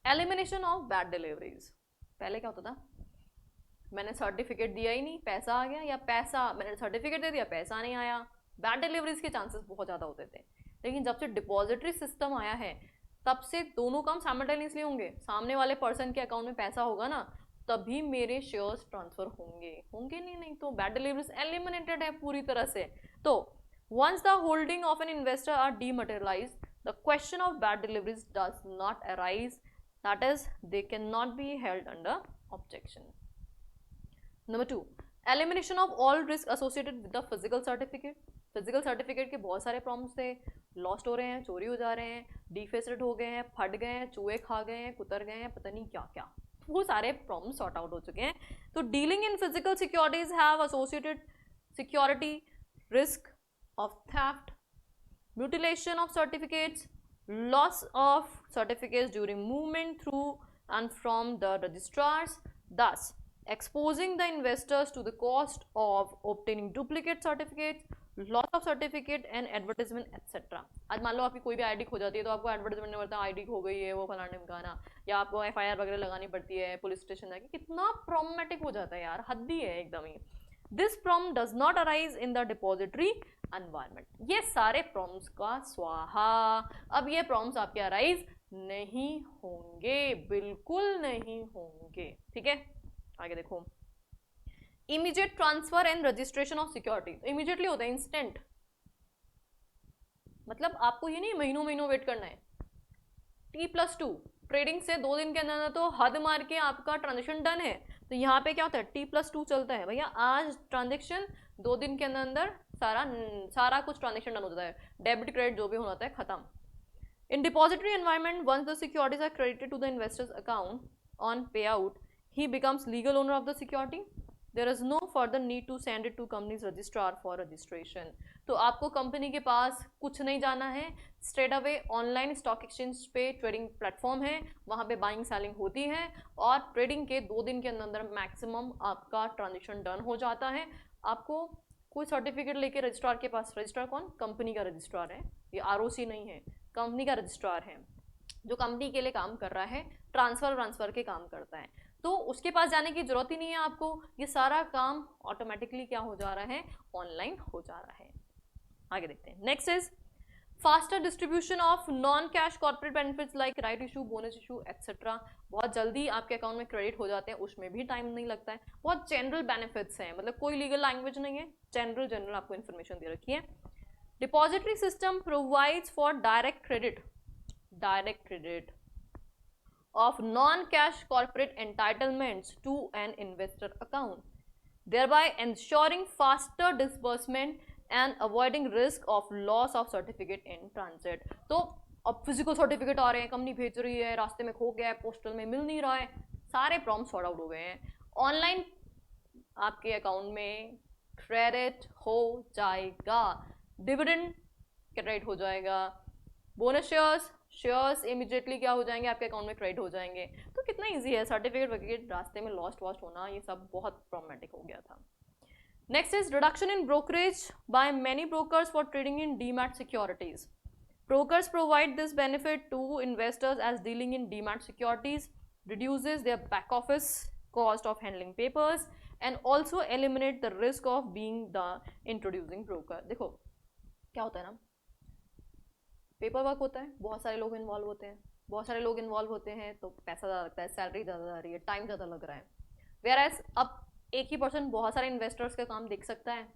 Elimination of bad deliveries. पहले क्या होता था, मैंने सर्टिफिकेट दिया ही नहीं, पैसा आ गया, या पैसा मैंने सर्टिफिकेट दे दिया, पैसा नहीं आया, बैड डिलीवरीज के चांसेस बहुत ज़्यादा होते थे। लेकिन जब से डिपॉजिटरी सिस्टम आया है, तब से दोनों काम साइमल्टेनियसली होंगे, सामने वाले पर्सन के अकाउंट में पैसा होगा ना, तभी मेरे शेयर्स ट्रांसफर होंगे, होंगे नहीं तो बैड डिलीवरीज एलिमिनेटेड है पूरी तरह से। तो once the holding of an investor are dematerialise, the question of bad deliveries does not arise, that is they can not be held under objection. Number 2, elimination of all risk associated with the physical certificate. Physical certificate के बहुत सारे problems थे, lost हो रहे हैं, चोरी हो जा रहे हैं, डिफेस्टेड हो गए हैं, फट गए हैं, चूहे खा गए हैं, कुतर गए हैं, पता नहीं क्या क्या, वो सारे प्रॉब्लम सॉर्ट आउट हो चुके हैं। तो dealing in physical securities have associated security risk of theft, mutilation of certificates, loss of certificates during movement through and from the registrars, thus exposing the investors to the cost of obtaining duplicate certificates, loss of certificate and advertisement etc. आज मान लो आपकी कोई भी ID खो जाती है, तो आपको एडवर्टाइजमेंट में पड़ता है आईडी खो गई है, वो फलाने ढिमकाना, या आपको एफआईआर वगैरह लगानी पड़ती है पुलिस स्टेशन जाके, कितना प्रॉब्लमेटिक हो जाता है यार, हद ही है एकदम ही। This problem does not arise in the depository environment. ये सारे प्रॉब्लम्स का स्वाहा, अब ये प्रॉब्लम्स आपके अराइज नहीं होंगे, बिल्कुल नहीं होंगे, ठीक है। आगे देखो, immediate transfer and registration of security, immediately होता है, इंस्टेंट, मतलब आपको ये नहीं महीनों महीनों वेट करना है। T+2 ट्रेडिंग से 2 दिन के अंदर तो हद मार के आपका ट्रांजेक्शन डन है, तो यहाँ पे क्या होता है, T+2 चलता है भैया, आज ट्रांजेक्शन 2 दिन के अंदर अंदर सारा कुछ ट्रांजेक्शन डन हो जाता है, डेबिट क्रेडिट जो भी होना होता है खत्म। In depository environment, once the securities are credited to the investors account on pay out, he becomes legal owner of the security, there is no further need to send it to companies registrar for registration. तो आपको company के पास कुछ नहीं जाना है, straight away online stock exchange पे trading platform है, वहाँ पे बाइंग सेलिंग होती है, और ट्रेडिंग के 2 दिन के अंदर मैक्सिमम आपका ट्रांजेक्शन डन हो जाता है। आपको कोई सर्टिफिकेट लेके रजिस्ट्रार के पास, रजिस्ट्रार कौन, कंपनी का रजिस्ट्रार है, ये आरओसी नहीं है, कंपनी का रजिस्ट्रार है, जो कंपनी के लिए काम कर रहा है, ट्रांसफर के काम करता है, तो उसके पास जाने की जरूरत ही नहीं है आपको, ये सारा काम ऑटोमेटिकली क्या हो जा रहा है, ऑनलाइन हो जा रहा है। आगे देखते हैं, next is faster distribution of non cash corporate benefits like right issue, bonus issue etcetera, बहुत जल्दी आपके अकाउंट में क्रेडिट हो जाते हैं, उसमें भी टाइम नहीं लगता है, बहुत जनरल बेनिफिट्स हैं, मतलब कोई लीगल लैंग्वेज नहीं है, जनरल आपको इन्फॉर्मेशन दे रखी है। Depository system provides for direct credit of non-cash corporate entitlements to an investor account, thereby ensuring faster disbursement and avoiding risk of loss of certificate in transit. तो अब physical certificate आ रहे हैं, company भेज रही है, रास्ते में खो गया है, पोस्टल में मिल नहीं रहा है, सारे प्रॉम्प्ट सॉर्ट आउट हो गए हैं, ऑनलाइन आपके अकाउंट में क्रेडिट हो जाएगा, डिविडेंड क्रेडिट हो जाएगा, बोनस शेयर्स इमीडिएटली क्या हो जाएंगे, आपके अकाउंट में क्रेडिट हो जाएंगे। तो कितना इजी है, सर्टिफिकेट वगैरह रास्ते में लॉस्ट वॉस्ट होना, ये सब बहुत प्रॉब्लमेटिक हो गया था। Next is reduction in brokerage by many brokers for trading in demat securities. Brokers provide this benefit to investors as dealing in demat securities reduces their back office cost of handling papers and also eliminate the risk of being the introducing broker। देखो क्या होता है ना, paper work होता है, बहुत सारे लोग इन्वॉल्व होते हैं, बहुत सारे लोग इन्वॉल्व होते हैं तो पैसा ज़्यादा लगता है, सैलरी ज़्यादा जा रही है, टाइम ज़्यादा लग रहा है। वेयरएज अब एक ही पर्सन बहुत सारे इन्वेस्टर्स का काम देख सकता है,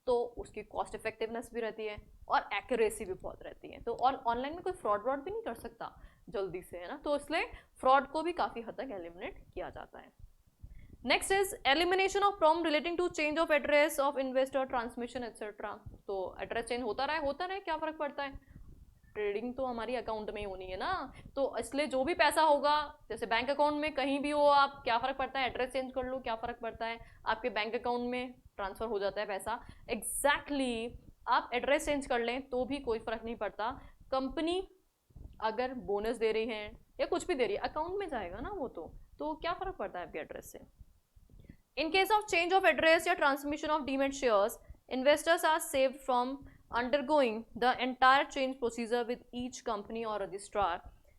तो उसकी कॉस्ट इफेक्टिवनेस भी रहती है और एक्यूरेसी भी बहुत रहती है। तो और ऑनलाइन में कोई फ्रॉड भी नहीं कर सकता जल्दी से, है ना, तो इसलिए फ्रॉड को भी काफ़ी हद तक एलिमिनेट किया जाता है। Next is elimination of prompt relating to change of address of investor transmission etcetera. तो एड्रेस चेंज होता रहे क्या फ़र्क पड़ता है, ट्रेडिंग तो हमारी अकाउंट में ही होनी है ना, तो इसलिए जो भी पैसा होगा, जैसे बैंक अकाउंट में कहीं भी हो आप, क्या फ़र्क पड़ता है, एड्रेस चेंज कर लो, क्या फ़र्क पड़ता है, आपके बैंक अकाउंट में ट्रांसफ़र हो जाता है पैसा। एग्जैक्टली आप एड्रेस चेंज कर लें तो भी कोई फ़र्क नहीं पड़ता, कंपनी अगर बोनस दे रही है या कुछ भी दे रही है, अकाउंट में जाएगा ना वो, तो क्या फ़र्क पड़ता है आपके एड्रेस से। In case of change of address या transmission of demat shares, investors are saved from undergoing the entire change procedure with each company or registrar.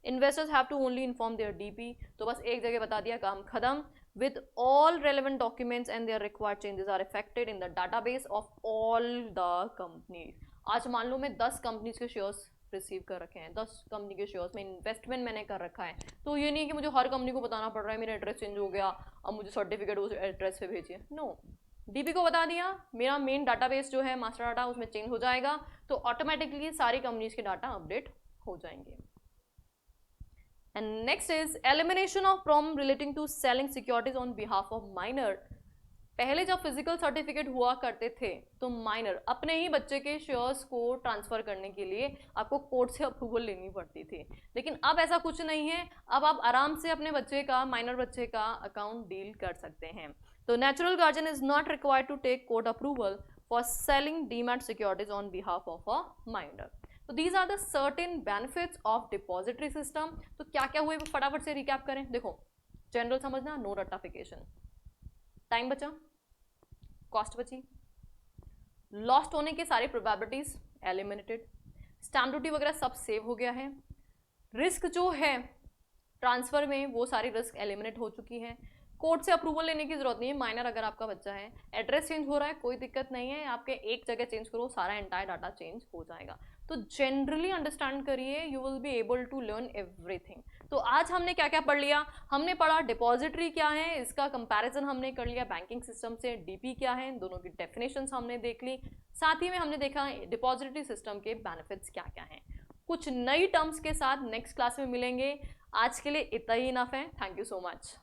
Investors have to only inform their DP। तो बस एक जगह बता दिया, काम खत्म। With all relevant documents and their required changes are affected in the database of all the companies। आज मान लो मैं 10 कंपनीज के शेयर्स रिसीव कर रखे हैं, 10 कंपनी के शेयर्स में इन्वेस्टमेंट मैंने कर रखा है, तो ये नहीं कि मुझे हर कंपनी को बताना पड़ रहा है मेरा एड्रेस चेंज हो गया, अब मुझे सर्टिफिकेट उस एड्रेस पे भेजिए। नो, डीपी को बता दिया, मेरा मेन डाटाबेस जो है मास्टर डाटा उसमें चेंज हो जाएगा, तो ऑटोमेटिकली सारी कंपनीज के डाटा अपडेट हो जाएंगे। And next is elimination of prompt relating to selling securities on behalf of minor. पहले जब फिजिकल सर्टिफिकेट हुआ करते थे तो माइनर अपने ही बच्चे के शेयर्स को ट्रांसफ़र करने के लिए आपको कोर्ट से अप्रूवल लेनी पड़ती थी, लेकिन अब ऐसा कुछ नहीं है, अब आप आराम से अपने बच्चे का, माइनर बच्चे का अकाउंट डील कर सकते हैं। तो natural guardian is not required to take court approval for selling demat securities on behalf of a minor. तो these are the certain benefits of depository system. तो क्या क्या हुए फटाफट से रिकैप करें। देखो, जनरल समझना, नो रट्टाफिकेशन, टाइम बचा, कॉस्ट बची, लॉस्ट होने के सारी प्रोबेबिलिटीज एलिमिनेटेड, स्टैम्प ड्यूटी वगैरह सब सेव हो गया है, रिस्क जो है ट्रांसफर में वो सारी रिस्क एलिमिनेट हो चुकी है, कोर्ट से अप्रूवल लेने की जरूरत नहीं है। माइनर अगर आपका बच्चा है, एड्रेस चेंज हो रहा है, कोई दिक्कत नहीं है, आपके एक जगह चेंज करो, सारा एंटायर डाटा चेंज हो जाएगा। तो जनरली अंडरस्टैंड करिए, you will be able to learn everything. तो आज हमने क्या क्या पढ़ लिया, हमने पढ़ा डिपॉजिटरी क्या है, इसका कंपैरिजन हमने कर लिया बैंकिंग सिस्टम से, डीपी क्या है, दोनों की डेफिनेशंस हमने देख ली, साथ ही में हमने देखा डिपॉजिटरी सिस्टम के बेनिफिट्स क्या क्या हैं। कुछ नई टर्म्स के साथ नेक्स्ट क्लास में मिलेंगे। आज के लिए इतना ही इनफ है। Thank you so much.